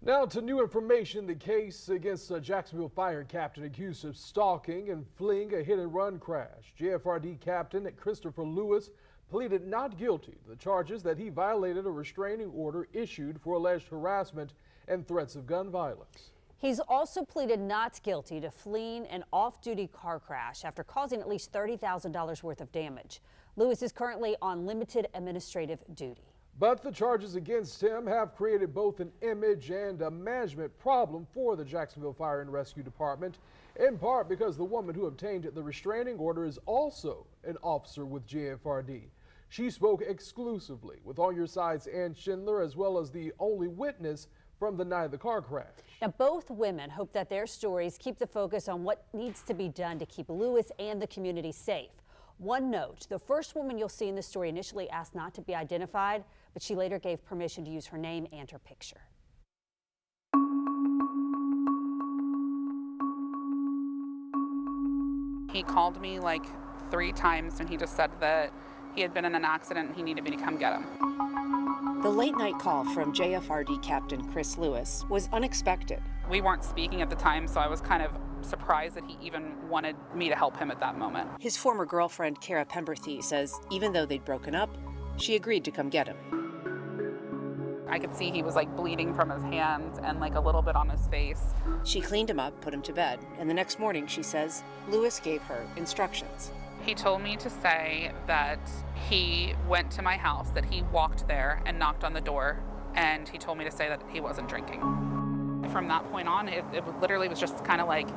Now to new information, the case against a Jacksonville Fire Captain accused of stalking and fleeing a hit-and-run crash. JFRD Captain Christopher Lewis pleaded not guilty to the charges that he violated a restraining order issued for alleged harassment and threats of gun violence. He's also pleaded not guilty to fleeing an off-duty car crash after causing at least $30,000 worth of damage. Lewis is currently on limited administrative duty. But the charges against him have created both an image and a management problem for the Jacksonville Fire and Rescue Department, in part because the woman who obtained the restraining order is also an officer with JFRD. She spoke exclusively with On Your Side's Ann Schindler, as well as the only witness from the night of the car crash. Now, both women hope that their stories keep the focus on what needs to be done to keep Lewis and the community safe. One note, the first woman you'll see in this story initially asked not to be identified, but she later gave permission to use her name and her picture. He called me like 3 times and he just said that he had been in an accident and he needed me to come get him. The late-night call from JFRD Captain Chris Lewis was unexpected. We weren't speaking at the time, so I was kind of surprised that he even wanted me to help him at that moment. His former girlfriend, Cara Pemberthy, says even though they'd broken up, she agreed to come get him. I could see he was like bleeding from his hands and like a little bit on his face. She cleaned him up, put him to bed, and the next morning, she says, Lewis gave her instructions. He told me to say that he went to my house, that he walked there and knocked on the door, and he told me to say that he wasn't drinking. From that point on, it literally was just kind of like,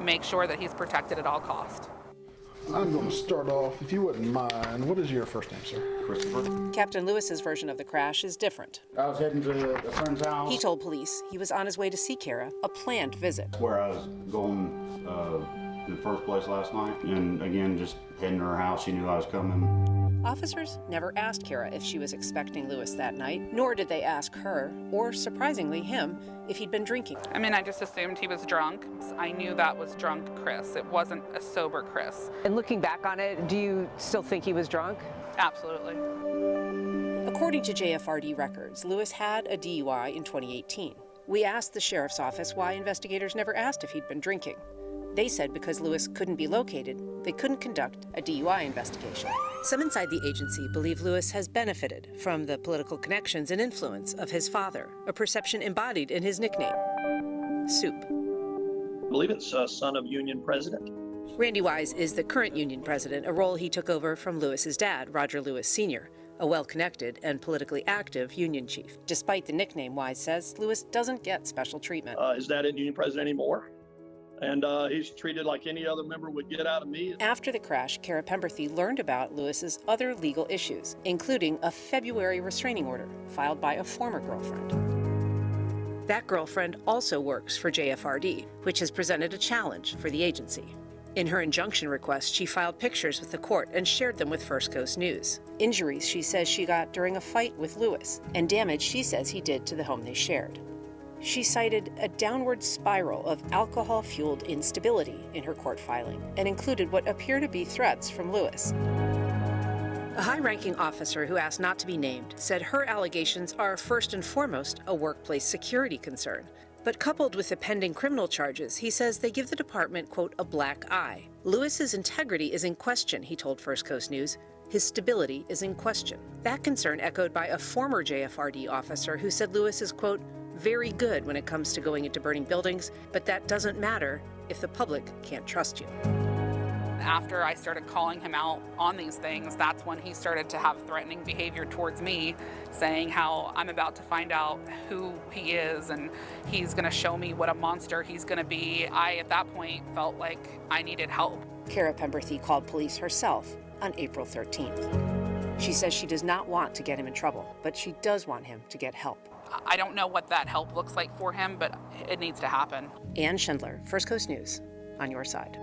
make sure that he's protected at all costs. I'm going to start off, if you wouldn't mind, what is your first name, sir? Christopher. Captain Lewis's version of the crash is different. I was heading to a friend's house. He told police he was on his way to see Cara, a planned visit. Where I was going in the first place last night, and again, just heading to her house. She knew I was coming. Officers never asked Cara if she was expecting Lewis that night, nor did they ask her, or surprisingly him, if he'd been drinking. I mean, I just assumed he was drunk. I knew that was drunk Chris. It wasn't a sober Chris. And looking back on it, do you still think he was drunk? Absolutely. According to JFRD records, Lewis had a DUI in 2018. We asked the sheriff's office why investigators never asked if he'd been drinking. They said because Lewis couldn't be located, they couldn't conduct a DUI investigation. Some inside the agency believe Lewis has benefited from the political connections and influence of his father, a perception embodied in his nickname, Soup. I believe it's son of Union President. Randy Wise is the current Union President, a role he took over from Lewis's dad, Roger Lewis Sr., a well-connected and politically active Union chief. Despite the nickname, Wise says, Lewis doesn't get special treatment. His dad isn't Union President anymore. And he's treated like any other member would get out of me. After the crash, Cara Pemberthy learned about Lewis's other legal issues, including a February restraining order filed by a former girlfriend. That girlfriend also works for JFRD, which has presented a challenge for the agency. In her injunction request, she filed pictures with the court and shared them with First Coast News. Injuries she says she got during a fight with Lewis, and damage she says he did to the home they shared. She cited a downward spiral of alcohol-fueled instability in her court filing and included what appear to be threats from Lewis. A high-ranking officer who asked not to be named said her allegations are first and foremost a workplace security concern. But coupled with the pending criminal charges, he says they give the department, quote, a black eye. Lewis's integrity is in question, he told First Coast News. His stability is in question. That concern echoed by a former JFRD officer who said Lewis is, quote, very good when it comes to going into burning buildings, but that doesn't matter if the public can't trust you. After I started calling him out on these things, that's when he started to have threatening behavior towards me, saying how I'm about to find out who he is and he's going to show me what a monster he's going to be. I, at that point, felt like I needed help. Cara Pemberthy called police herself on April 13th. She says she does not want to get him in trouble, but she does want him to get help. I don't know what that help looks like for him, but it needs to happen. Ann Schindler, First Coast News, on your side.